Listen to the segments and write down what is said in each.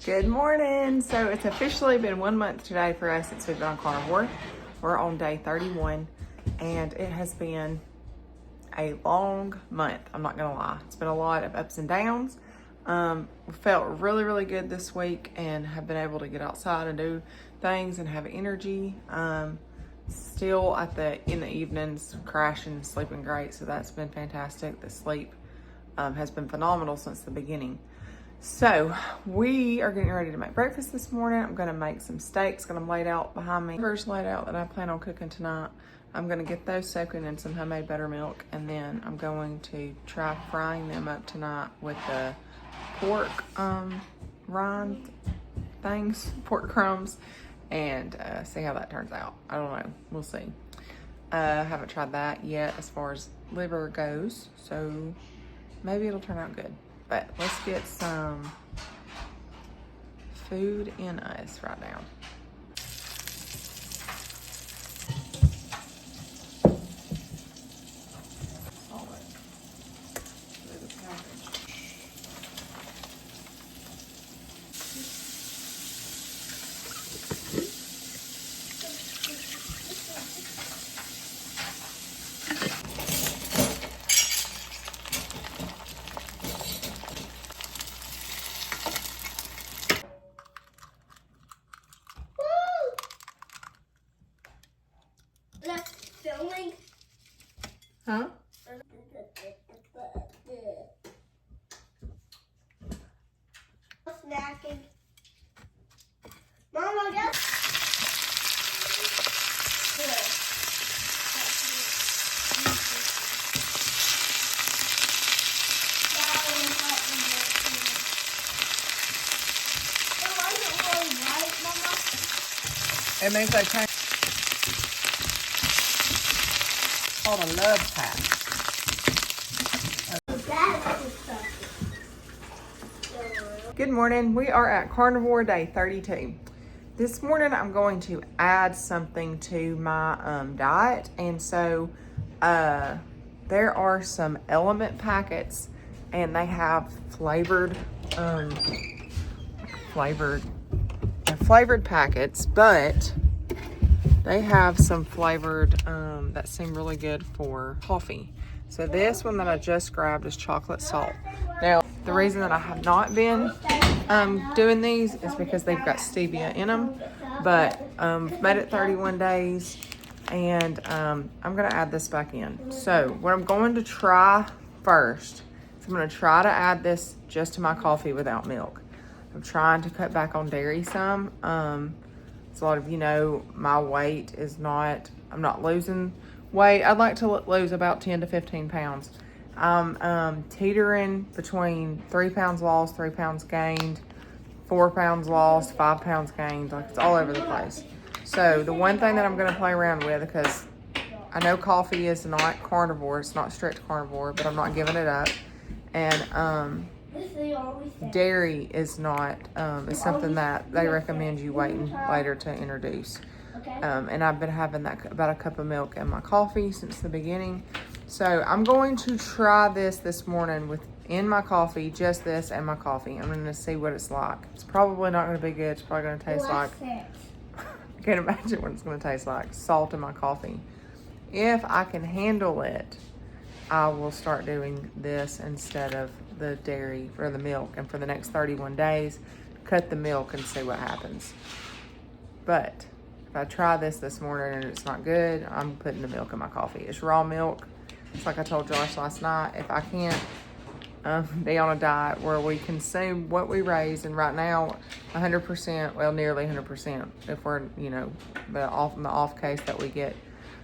Good morning. So it's officially been 1 month today for us since we've been on carnivore. We're on day 31 and it has been a long month. I'm not gonna lie. It's been a lot of ups and downs. We felt really good this week and have been able to get outside and do things and have energy. Still in the evenings crashing, sleeping great. So that's been fantastic. The sleep has been phenomenal since the beginning. So we are getting ready to make breakfast this morning. I'm gonna make some steaks, got them laid out behind me. First laid out that I plan on cooking tonight. I'm gonna get those soaking in some homemade buttermilk, and then I'm going to try frying them up tonight with the pork rind things, pork crumbs, and see how that turns out. I don't know, we'll see. I haven't tried that yet as far as liver goes, so maybe it'll turn out good. But let's get some food in us right now. Filming? Huh? Snacking. Mama, guess. It makes like kind called a love pack. Good morning. We are at carnivore day 32. This morning I'm going to add something to my diet, and so there are some LMNT packets, and they have flavored packets, but they have some flavored that seem really good for coffee. So this one that I just grabbed is chocolate salt. Now, the reason that I have not been doing these is because they've got stevia in them, but made it 31 days, and I'm gonna add this back in. So what I'm going to try first is I'm gonna try to add this just to my coffee without milk. I'm trying to cut back on dairy some. As a lot of you know, my weight is not, I'm not losing weight. I'd like to lose about 10 to 15 pounds. I'm teetering between 3 pounds lost, 3 pounds gained, 4 pounds lost, 5 pounds gained. Like, it's all over the place. So the one thing that I'm gonna play around with, because I know coffee is not carnivore, it's not strict carnivore, but I'm not giving it up. And dairy is not, is something that they recommend you waiting later to introduce. And I've been having that about a cup of milk in my coffee since the beginning. So I'm going to try this morning in my coffee, just this and my coffee. I'm gonna see what it's like. It's probably not gonna be good. It's probably gonna taste like, I can't imagine what it's gonna taste like, salt in my coffee. If I can handle it, I will start doing this instead of the dairy or the milk, and for the next 31 days, cut the milk and see what happens. But if I try this morning and it's not good, I'm putting the milk in my coffee. It's raw milk. It's like I told Josh last night, if I can't be on a diet where we consume what we raise, and right now 100%, well, nearly 100%, if we're, you know, in the off case that we get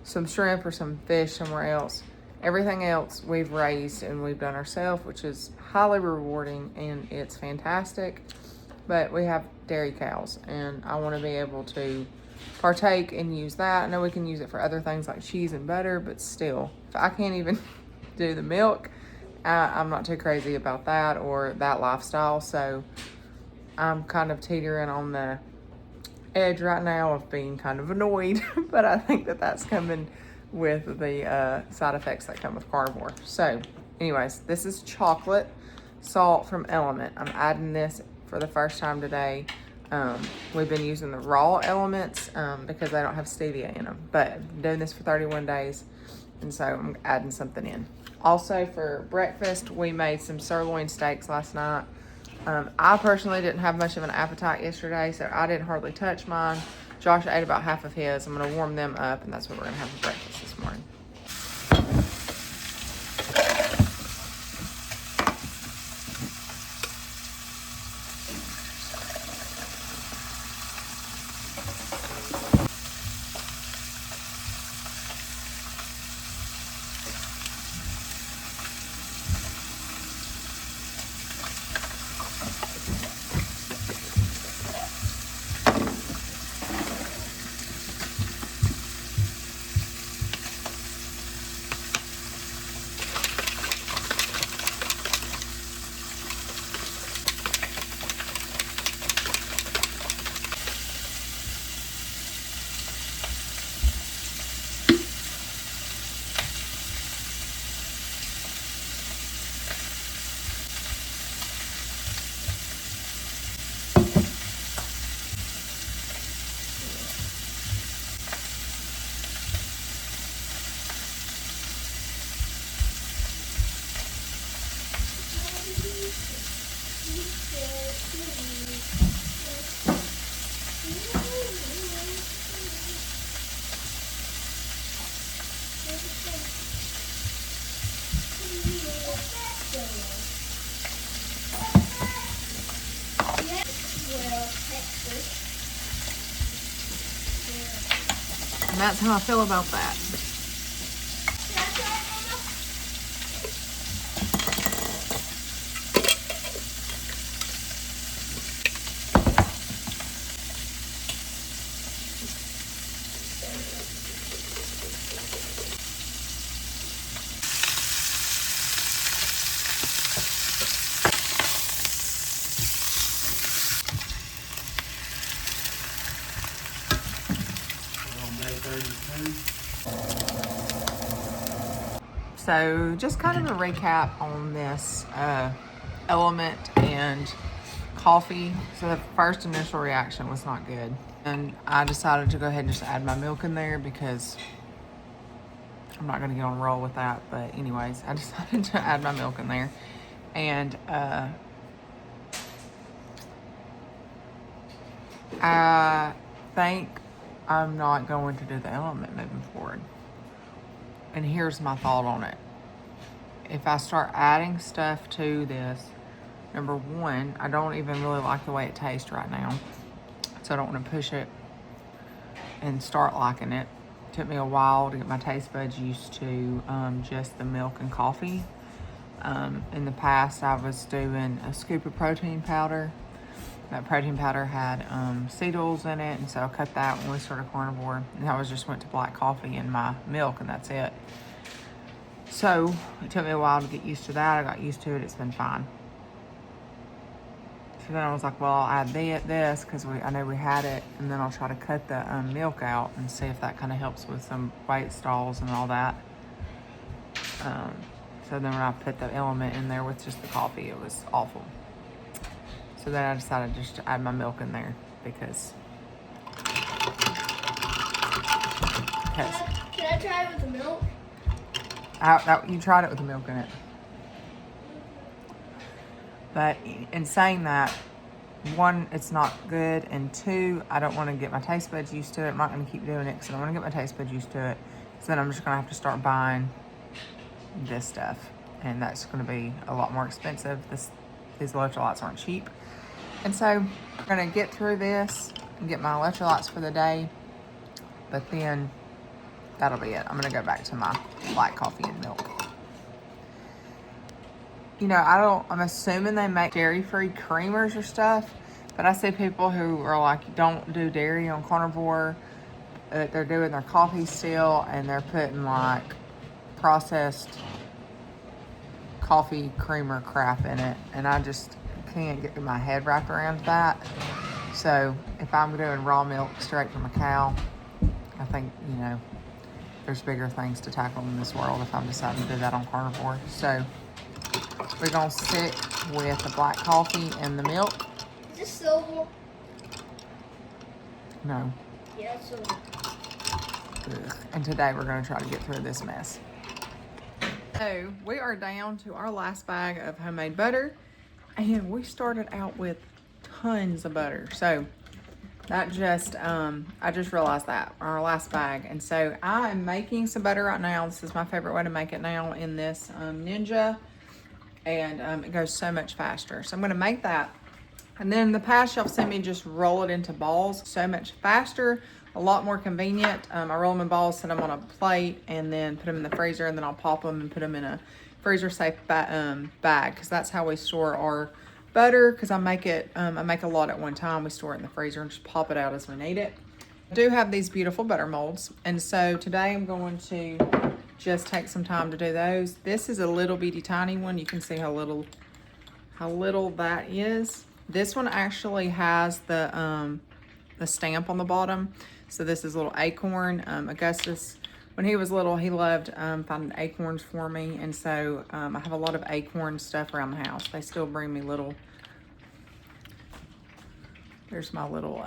some shrimp or some fish somewhere else, everything else we've raised and we've done ourselves, which is highly rewarding and it's fantastic. But we have dairy cows, and I want to be able to partake and use that. I know we can use it for other things like cheese and butter, but still, if I can't even do the milk, I'm not too crazy about that or that lifestyle. So I'm kind of teetering on the edge right now of being kind of annoyed, but I think that that's coming with the side effects that come with carnivore. So anyways, this is chocolate salt from LMNT. I'm adding this for the first time today. We've been using the raw elements because they don't have stevia in them, but I'm doing this for 31 days, and so I'm adding something in. Also for breakfast, we made some sirloin steaks last night. I personally didn't have much of an appetite yesterday, so I didn't hardly touch mine. Josh ate about half of his. I'm gonna warm them up, and that's what we're gonna have for breakfast this morning. And that's how I feel about that. So just kind of a recap on this LMNT and coffee. So the first initial reaction was not good. And I decided to go ahead and just add my milk in there because I'm not going to get on a roll with that. But anyways, I decided to add my milk in there. And I think I'm not going to do the LMNT moving forward. And here's my thought on it. If I start adding stuff to this, number one, I don't even really like the way it tastes right now. So I don't want to push it and start liking it. It took me a while to get my taste buds used to just the milk and coffee. In the past, I was doing a scoop of protein powder. That protein powder had seed oils in it, and so I cut that when we started carnivore. And I just went to black coffee and my milk, and that's it. So it took me a while to get used to that. I got used to it. It's been fine. So then I was like, well, I'll add this because I know we had it, and then I'll try to cut the milk out and see if that kind of helps with some weight stalls and all that. So then when I put the LMNT in there with just the coffee, it was awful. So then I decided just to add my milk in there because Can I try it with the milk? You tried it with the milk in it. But in saying that, one, it's not good, and two, I don't want to get my taste buds used to it. I'm not going to keep doing it because I don't want to get my taste buds used to it. So then I'm just going to have to start buying this stuff, and that's going to be a lot more expensive. These electrolytes aren't cheap. And so I'm going to get through this and get my electrolytes for the day, but then that'll be it. I'm going to go back to my black coffee and milk. You know, I'm assuming they make dairy-free creamers or stuff, but I see people who are like, don't do dairy on carnivore, they're doing their coffee still, and they're putting like processed coffee creamer crap in it, and I just can't get my head wrapped around that. So if I'm doing raw milk straight from a cow, I think, you know, there's bigger things to tackle in this world if I'm deciding to do that on carnivore. So we're gonna stick with the black coffee and the milk, this silver? No. Yeah, it's silver. Ugh. And today we're going to try to get through this mess. So we are down to our last bag of homemade butter, and we started out with tons of butter. So that just, I just realized that, our last bag. And so I am making some butter right now. This is my favorite way to make it now in this Ninja. And it goes so much faster. So I'm gonna make that. And then in the past, y'all seen me just roll it into balls. So much faster, a lot more convenient. I roll them in balls, set them on a plate, and then put them in the freezer, and then I'll pop them and put them in a freezer safe bag, because that's how we store our butter, because I make a lot at one time. We store it in the freezer and just pop it out as we need it. I do have these beautiful butter molds, and so today I'm going to just take some time to do those. This is a little bitty tiny one. You can see how little that is. This one actually has the stamp on the bottom. So this is a little acorn. Augustus, when he was little, he loved finding acorns for me, and so I have a lot of acorn stuff around the house. They still bring me little. There's my little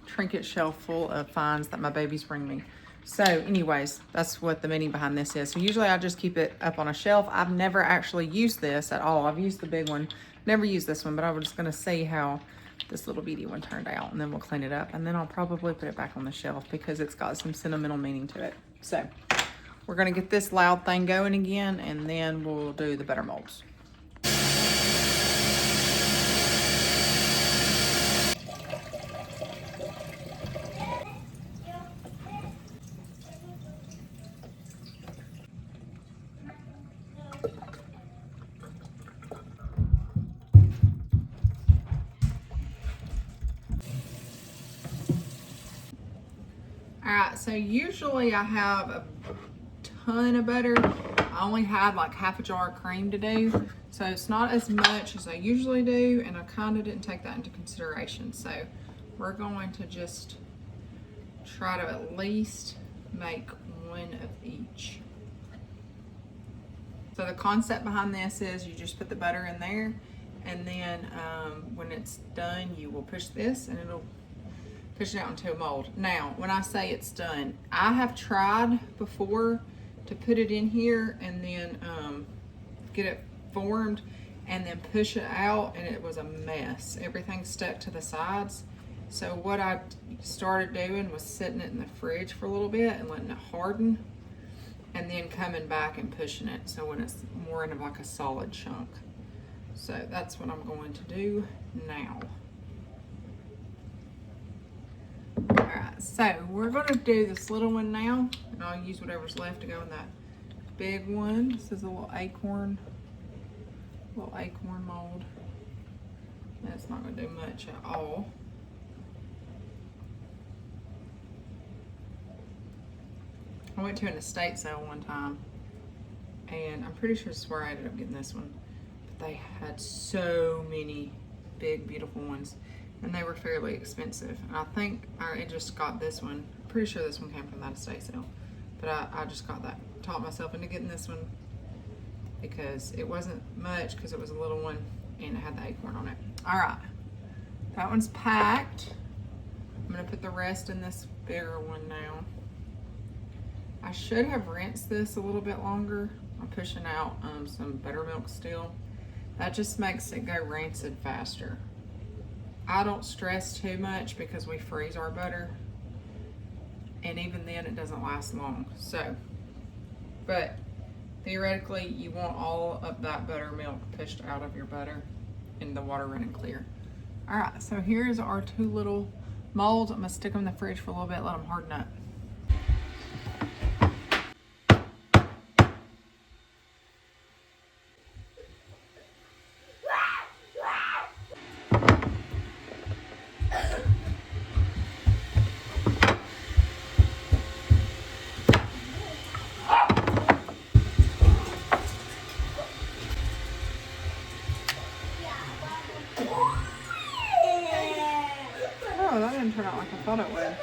trinket shelf full of finds that my babies bring me. So anyways, that's what the meaning behind this is. So usually I just keep it up on a shelf. I've never actually used this at all. I've used the big one, never used this one, but I was just gonna see how this little bitty one turned out, and then we'll clean it up, and then I'll probably put it back on the shelf because it's got some sentimental meaning to it. So we're gonna get this loud thing going again, and then we'll do the butter molds. Alright, so usually I have a ton of butter. I only had like half a jar of cream to do, so it's not as much as I usually do, and I kind of didn't take that into consideration. So we're going to just try to at least make one of each. So the concept behind this is you just put the butter in there, and then when it's done, you will push this and it'll push it out into a mold. Now, when I say it's done, I have tried before to put it in here and then get it formed and then push it out, and it was a mess. Everything stuck to the sides. So what I started doing was setting it in the fridge for a little bit and letting it harden, and then coming back and pushing it so when it's more in like a solid chunk. So that's what I'm going to do now. Alright, so we're going to do this little one now, and I'll use whatever's left to go in that big one. This is a little acorn mold. That's not going to do much at all. I went to an estate sale one time, and I'm pretty sure this is where I ended up getting this one. But they had so many big, beautiful ones, and they were fairly expensive. And I think I just got this one. I'm pretty sure this one came from that estate sale. But I just got that, talked myself into getting this one because it wasn't much, because it was a little one and it had the acorn on it. All right, that one's packed. I'm gonna put the rest in this bigger one now. I should have rinsed this a little bit longer. I'm pushing out some buttermilk still. That just makes it go rancid faster. I don't stress too much because we freeze our butter, and even then it doesn't last long. So, but theoretically you want all of that buttermilk pushed out of your butter and the water running clear. All right, so here's our two little molds. I'm gonna stick them in the fridge for a little bit, let them harden up. Oh, that didn't turn out like I thought it would.